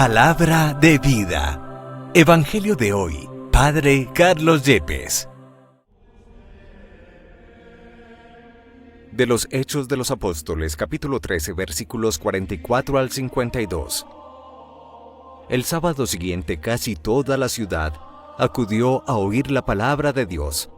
Palabra de vida. Evangelio de hoy. Padre Carlos Yepes. De los Hechos de los Apóstoles, capítulo 13, versículos 44 al 52. El sábado siguiente casi toda la ciudad acudió a oír la palabra de Dios.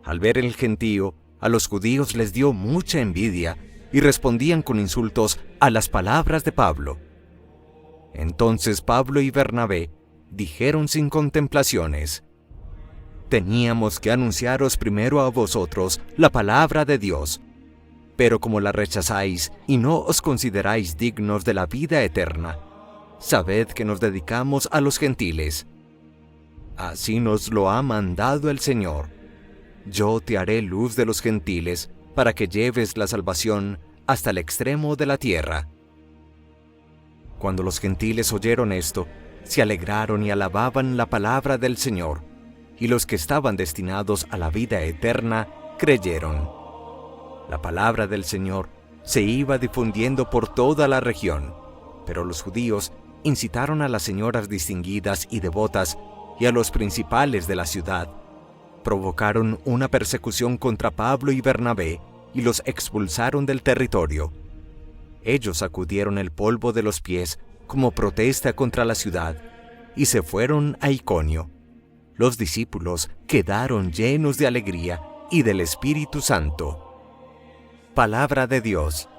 Al ver el gentío, a los judíos les dio mucha envidia y respondían con insultos a las palabras de Pablo. Entonces Pablo y Bernabé dijeron sin contemplaciones: «Teníamos que anunciaros primero a vosotros la palabra de Dios, pero como la rechazáis y no os consideráis dignos de la vida eterna, sabed que nos dedicamos a los gentiles. Así nos lo ha mandado el Señor. Yo te haré luz de los gentiles para que lleves la salvación hasta el extremo de la tierra». Cuando los gentiles oyeron esto, se alegraron y alababan la palabra del Señor, y los que estaban destinados a la vida eterna creyeron. La palabra del Señor se iba difundiendo por toda la región, pero los judíos incitaron a las señoras distinguidas y devotas y a los principales de la ciudad. Provocaron una persecución contra Pablo y Bernabé y los expulsaron del territorio. Ellos sacudieron el polvo de los pies como protesta contra la ciudad y se fueron a Iconio. Los discípulos quedaron llenos de alegría y del Espíritu Santo. Palabra de Dios.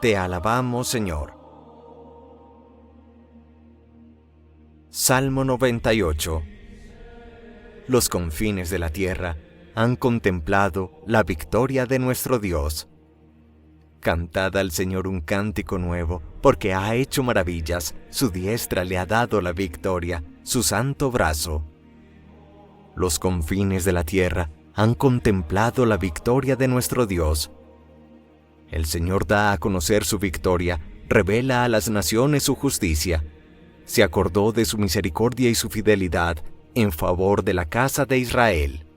Te alabamos, Señor. Salmo 98. Los confines de la tierra han contemplado la victoria de nuestro Dios. Cantad al Señor un cántico nuevo, porque ha hecho maravillas, su diestra le ha dado la victoria, su santo brazo. Los confines de la tierra han contemplado la victoria de nuestro Dios. El Señor da a conocer su victoria, revela a las naciones su justicia. Se acordó de su misericordia y su fidelidad en favor de la casa de Israel.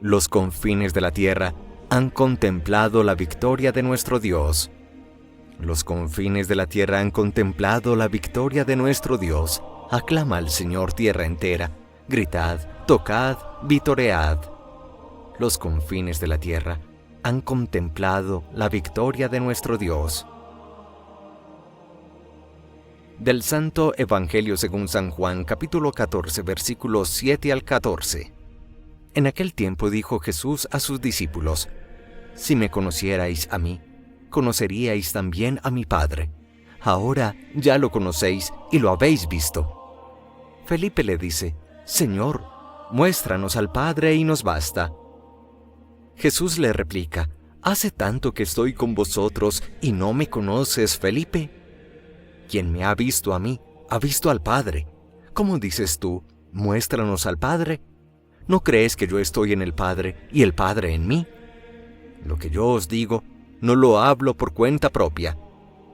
Los confines de la tierra han contemplado la victoria de nuestro Dios. Los confines de la tierra han contemplado la victoria de nuestro Dios. Aclama al Señor tierra entera. Gritad, tocad, vitoread. Los confines de la tierra han contemplado la victoria de nuestro Dios. Del Santo Evangelio según San Juan, capítulo 14, versículos 7 al 14. En aquel tiempo dijo Jesús a sus discípulos: «Si me conocierais a mí, conoceríais también a mi Padre. Ahora ya lo conocéis y lo habéis visto». Felipe le dice: «Señor, muéstranos al Padre y nos basta». Jesús le replica: «¿Hace tanto que estoy con vosotros y no me conoces, Felipe? Quien me ha visto a mí, ha visto al Padre. ¿Cómo dices tú, muéstranos al Padre? ¿No crees que yo estoy en el Padre y el Padre en mí? Lo que yo os digo, no lo hablo por cuenta propia.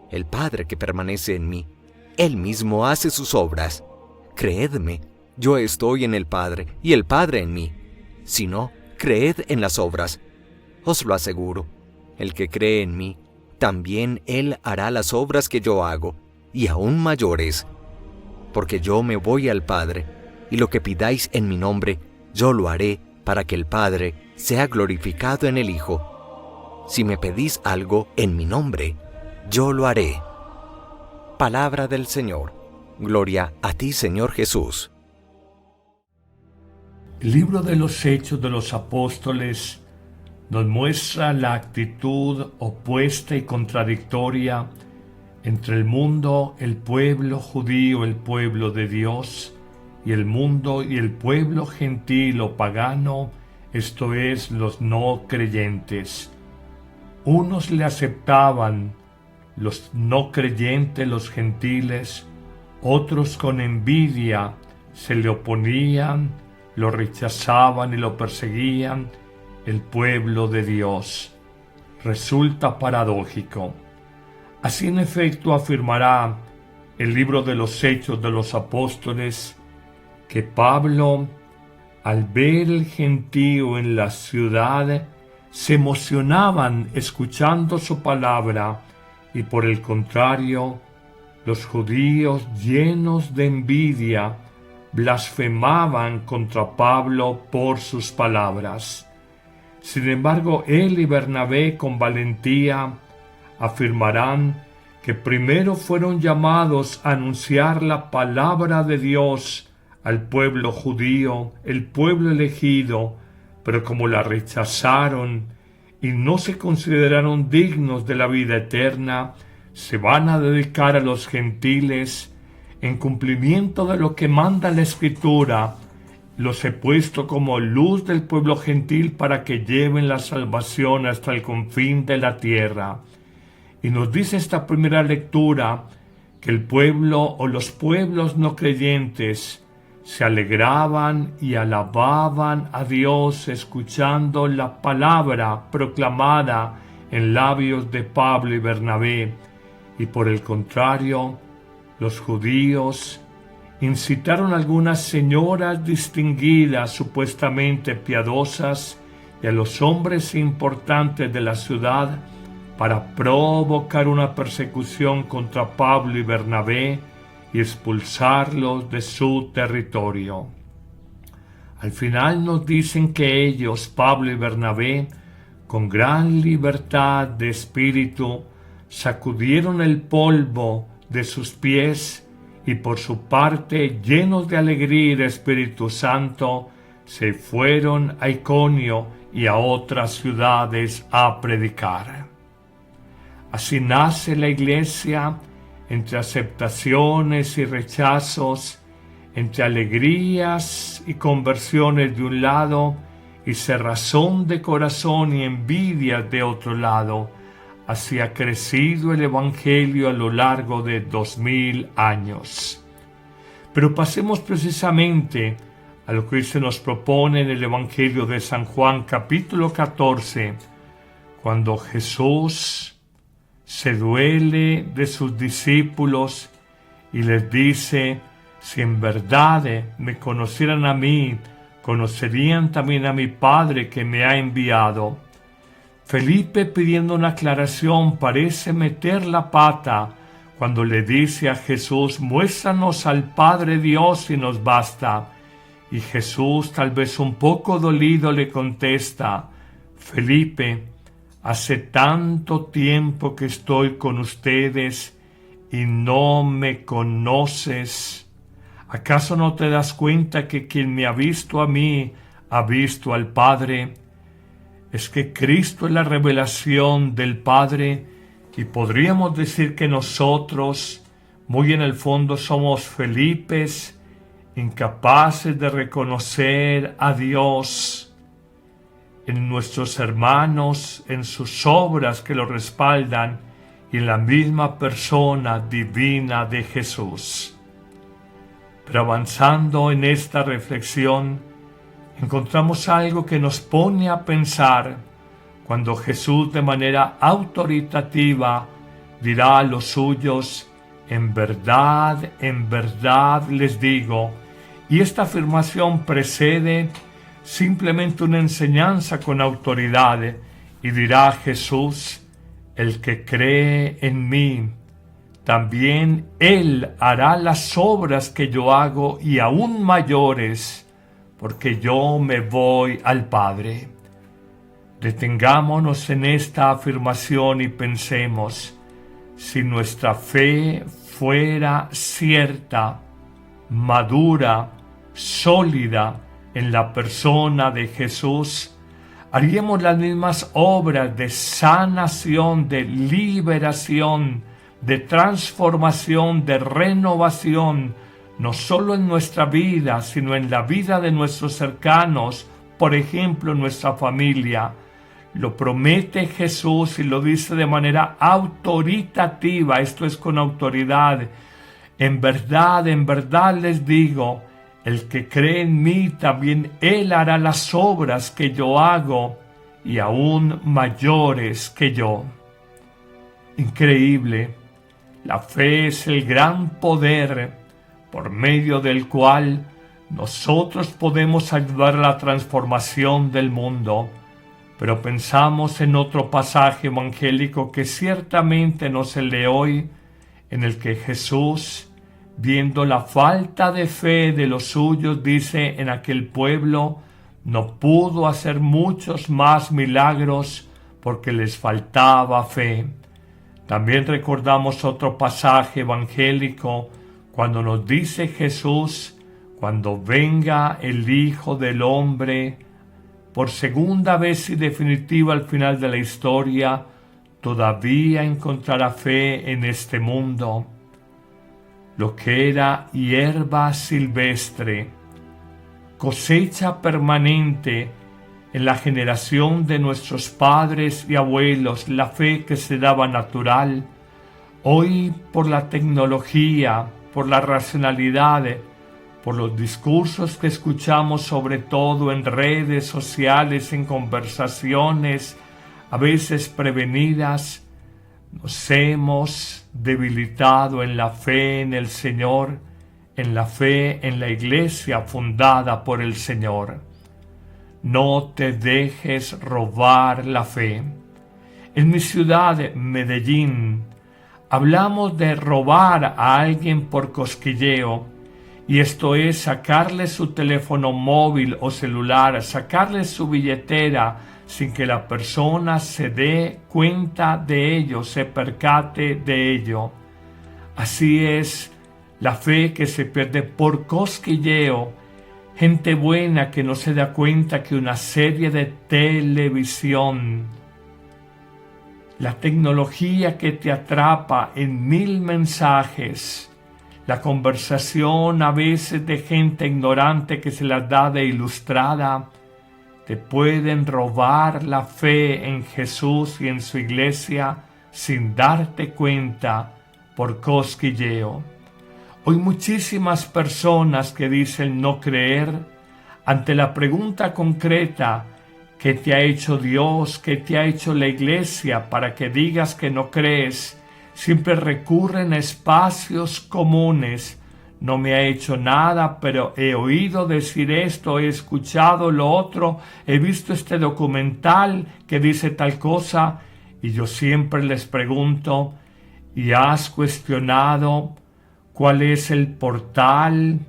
El Padre que permanece en mí, Él mismo hace sus obras. Creedme, yo estoy en el Padre y el Padre en mí. Si no, creed en las obras. Os lo aseguro, el que cree en mí, también Él hará las obras que yo hago, y aún mayores. Porque yo me voy al Padre, y lo que pidáis en mi nombre, yo lo haré para que el Padre sea glorificado en el Hijo. Si me pedís algo en mi nombre, yo lo haré». Palabra del Señor. Gloria a ti, Señor Jesús. El libro de los Hechos de los Apóstoles nos muestra la actitud opuesta y contradictoria entre el mundo, el pueblo judío, el pueblo de Dios, y el mundo y el pueblo gentil o pagano, esto es, los no creyentes. Unos le aceptaban, los no creyentes, los gentiles, otros con envidia se le oponían, lo rechazaban y lo perseguían, el pueblo de Dios. Resulta paradójico. Así en efecto afirmará el libro de los Hechos de los Apóstoles que Pablo, al ver el gentío en la ciudad, se emocionaban escuchando su palabra y por el contrario, los judíos, llenos de envidia, blasfemaban contra Pablo por sus palabras. Sin embargo, él y Bernabé con valentía afirmarán que primero fueron llamados a anunciar la palabra de Dios al pueblo judío, el pueblo elegido, pero como la rechazaron y no se consideraron dignos de la vida eterna, se van a dedicar a los gentiles. En cumplimiento de lo que manda la Escritura, los he puesto como luz del pueblo gentil para que lleven la salvación hasta el confín de la tierra. Y nos dice esta primera lectura que el pueblo o los pueblos no creyentes se alegraban y alababan a Dios escuchando la palabra proclamada en labios de Pablo y Bernabé. Y por el contrario, los judíos incitaron a algunas señoras distinguidas, supuestamente piadosas, y a los hombres importantes de la ciudad para provocar una persecución contra Pablo y Bernabé y expulsarlos de su territorio. Al final nos dicen que ellos, Pablo y Bernabé, con gran libertad de espíritu, sacudieron el polvo de sus pies y por su parte, llenos de alegría y de Espíritu Santo, se fueron a Iconio y a otras ciudades a predicar. Así nace la iglesia entre aceptaciones y rechazos, entre alegrías y conversiones de un lado y cerrazón de corazón y envidias de otro lado. Así ha crecido el Evangelio a lo largo de 2000 años. Pero pasemos precisamente a lo que hoy se nos propone en el Evangelio de San Juan, capítulo 14, cuando Jesús se duele de sus discípulos y les dice: si en verdad me conocieran a mí, conocerían también a mi Padre que me ha enviado. Felipe, pidiendo una aclaración, parece meter la pata cuando le dice a Jesús: muéstranos al Padre Dios y nos basta. Y Jesús, tal vez un poco dolido, le contesta: Felipe, hace tanto tiempo que estoy con ustedes y no me conoces. ¿Acaso no te das cuenta que quien me ha visto a mí ha visto al Padre? Es que Cristo es la revelación del Padre y podríamos decir que nosotros, muy en el fondo, somos Felipes, incapaces de reconocer a Dios en nuestros hermanos, en sus obras que lo respaldan y en la misma persona divina de Jesús. Pero avanzando en esta reflexión, encontramos algo que nos pone a pensar cuando Jesús de manera autoritativa dirá a los suyos: en verdad les digo. Y esta afirmación precede simplemente una enseñanza con autoridad, y dirá Jesús: el que cree en mí, también él hará las obras que yo hago y aún mayores, porque yo me voy al Padre. Detengámonos en esta afirmación y pensemos: si nuestra fe fuera cierta, madura, sólida en la persona de Jesús, haríamos las mismas obras de sanación, de liberación, de transformación, de renovación, no solo en nuestra vida, sino en la vida de nuestros cercanos, por ejemplo, nuestra familia. Lo promete Jesús y lo dice de manera autoritativa, esto es con autoridad. En verdad les digo, el que cree en mí, también él hará las obras que yo hago y aún mayores que yo. Increíble, la fe es el gran poder por medio del cual nosotros podemos ayudar a la transformación del mundo. Pero pensamos en otro pasaje evangélico que ciertamente no se lee hoy, en el que Jesús, viendo la falta de fe de los suyos, dice en aquel pueblo, no pudo hacer muchos más milagros porque les faltaba fe. También recordamos otro pasaje evangélico cuando nos dice Jesús, cuando venga el Hijo del Hombre, por segunda vez y definitiva al final de la historia, todavía encontrará fe en este mundo. Lo que era hierba silvestre, cosecha permanente en la generación de nuestros padres y abuelos, la fe que se daba natural, hoy por la tecnología, por la racionalidad, por los discursos que escuchamos sobre todo en redes sociales, en conversaciones, a veces prevenidas, nos hemos debilitado en la fe en el Señor, en la fe en la iglesia fundada por el Señor. No te dejes robar la fe. En mi ciudad, Medellín, hablamos de robar a alguien por cosquilleo, y esto es sacarle su teléfono móvil o celular, sacarle su billetera sin que la persona se dé cuenta de ello, se percate de ello. Así es la fe que se pierde por cosquilleo. Gente buena que no se da cuenta que una serie de televisión, la tecnología que te atrapa en 1000 mensajes, la conversación a veces de gente ignorante que se las da de ilustrada, te pueden robar la fe en Jesús y en su iglesia sin darte cuenta por cosquilleo. Hoy muchísimas personas que dicen no creer, ante la pregunta concreta, ¿qué te ha hecho Dios? ¿Qué te ha hecho la iglesia para que digas que no crees? Siempre recurren a espacios comunes. No me ha hecho nada, pero he oído decir esto, he escuchado lo otro, he visto este documental que dice tal cosa, y yo siempre les pregunto, ¿y has cuestionado cuál es el portal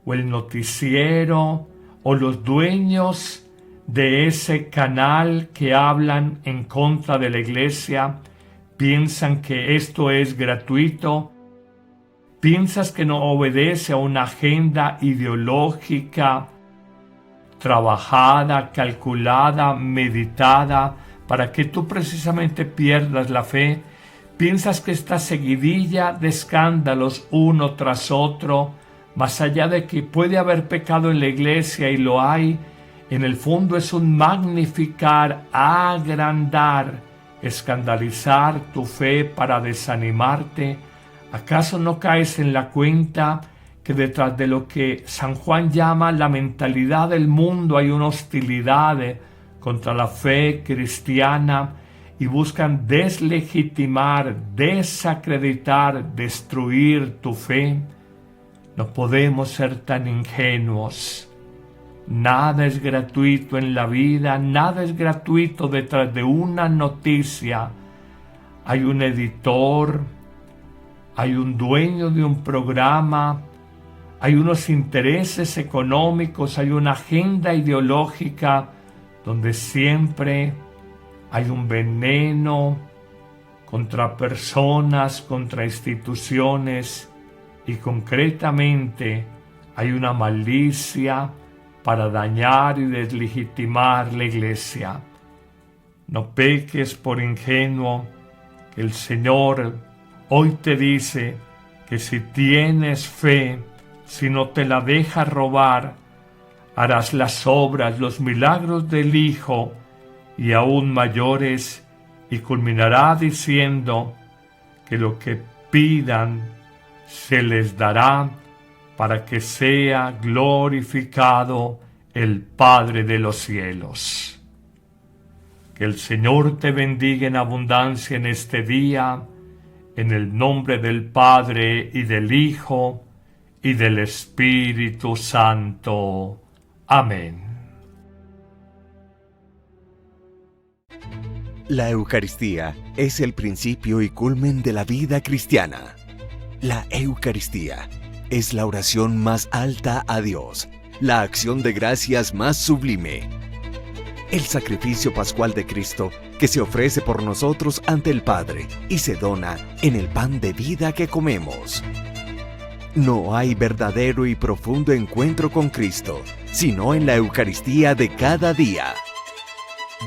o el noticiero o los dueños de ese canal que hablan en contra de la iglesia? ¿Piensan que esto es gratuito? ¿Piensas que no obedece a una agenda ideológica, trabajada, calculada, meditada, para que tú precisamente pierdas la fe? ¿Piensas que esta seguidilla de escándalos uno tras otro, más allá de que puede haber pecado en la iglesia y lo hay, en el fondo es un magnificar, agrandar, escandalizar tu fe para desanimarte? ¿Acaso no caes en la cuenta que detrás de lo que San Juan llama la mentalidad del mundo hay una hostilidad contra la fe cristiana y buscan deslegitimar, desacreditar, destruir tu fe? No podemos ser tan ingenuos. Nada es gratuito en la vida, nada es gratuito detrás de una noticia. Hay un editor, hay un dueño de un programa, hay unos intereses económicos, hay una agenda ideológica donde siempre hay un veneno contra personas, contra instituciones y concretamente hay una malicia para dañar y deslegitimar la iglesia. No peques por ingenuo, que el Señor hoy te dice que si tienes fe, si no te la dejas robar, harás las obras, los milagros del Hijo y aún mayores, y culminará diciendo que lo que pidan se les dará para que sea glorificado el Padre de los cielos. Que el Señor te bendiga en abundancia en este día, en el nombre del Padre y del Hijo y del Espíritu Santo. Amén. La Eucaristía es el principio y culmen de la vida cristiana. La Eucaristía es la oración más alta a Dios, la acción de gracias más sublime. El sacrificio pascual de Cristo que se ofrece por nosotros ante el Padre y se dona en el pan de vida que comemos. No hay verdadero y profundo encuentro con Cristo, sino en la Eucaristía de cada día.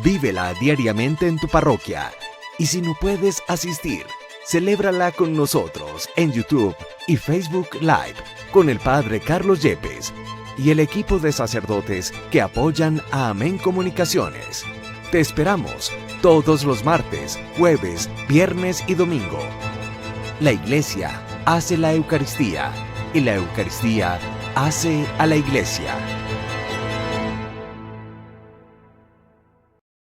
Vívela diariamente en tu parroquia y si no puedes asistir, celébrala con nosotros en YouTube y Facebook Live con el Padre Carlos Yepes y el equipo de sacerdotes que apoyan a Amén Comunicaciones. Te esperamos todos los martes, jueves, viernes y domingo. La Iglesia hace la Eucaristía y la Eucaristía hace a la Iglesia.